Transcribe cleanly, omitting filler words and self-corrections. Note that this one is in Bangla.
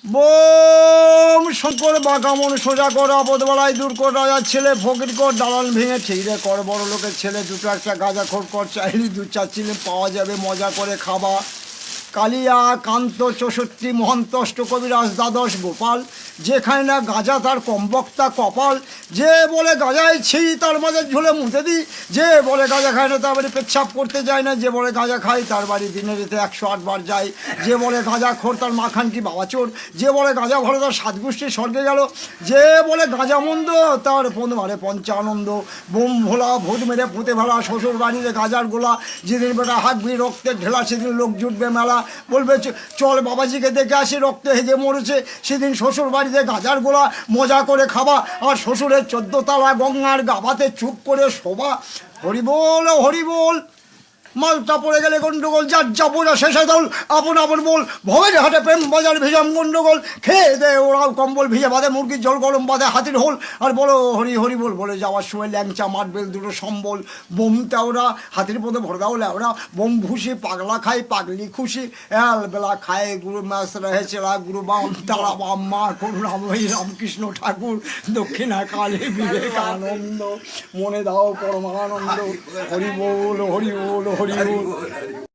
বোম শঙ্কর বাঁকা মন সোজা কর, আপদ বেলায় দূর কর, রাজার ছেলে ফকির কর, দালান ভেঙে ঠিকরে কর, বড় লোকের ছেলে দুটো একটা গাঁজা খোর কর, চাইলে 2-4 চিলে পাওয়া যাবে, মজা করে খাবা। কালিয়া কান্ত 64 মহন্ত অষ্টকবিরাজ দ্বাদশ গোপাল, যেখানে না গাঁজা তার কমবক্তা কপাল। যে বলে গাঁজায় ছি তার মাঝে ঝুলে মুতে দিই, যে বলে গাঁজা খায় না তার বাড়ি পেচ্ছাপ করতে যায় না, যে বলে গাঁজা খায় তার বাড়ি দিনে রেতে 108 বার যায়, যে বলে গাঁজা খোর তার মাখান কি বাবা চোর, যে বলে গাঁজা ভরে তার 7 গোষ্ঠী স্বর্গে গেল, যে বলে গাঁজা মন্দ তার মারে পঞ্চানন্দ। বোম ভোলা ভূত মেরে পুঁতে ভেলা শ্বশুর বাড়িতে গাঁজার গোলা, যেদিন বেটা হাঁকবি রক্তের ঢেলা সেদিন লোক জুটবে মেলা, বলবে চল বাবাজিকে দেখে আসি রক্তে হেগে মরেছে, সেদিন শ্বশুর বাড়িতে গাজার গোলা, মজা করে খাবা আর শ্বশুরের 14 তলা গঙ্গার গাবাতে চুপ করে শোভা। হরি বল হরি বল, মালটা পড়ে গেলে গন্ডগোল, যার যা বোঝা শেষে দল, আপন আপন বল, ভবের হাটে প্রেম বাজার ভিজাম গন্ডগোল, খেয়ে দে ওরাও কম্বল ভিজে বাঁধে মুরগির ঝোল, গরম বাঁধে হাতির হোল, আর বলো হরি হরি বল, বলে যাওয়ার সময় ল্যাংচা মারবেল দুটো সম্বল, বোমটা ওরা হাতির পথে ভরে দাও লেওরা, বোম ভুষি পাগলা খাই পাগলি খুশি, বেলা খায় গুরু মাস রহেছেলা গুরু বাম তারা বাম মা করুণাময়ী রামকৃষ্ণ ঠাকুর, দক্ষিণা কালী বিবেকানন্দ, মনে দাও পরমানন্দ। হরি বল হরি বল হরি বল।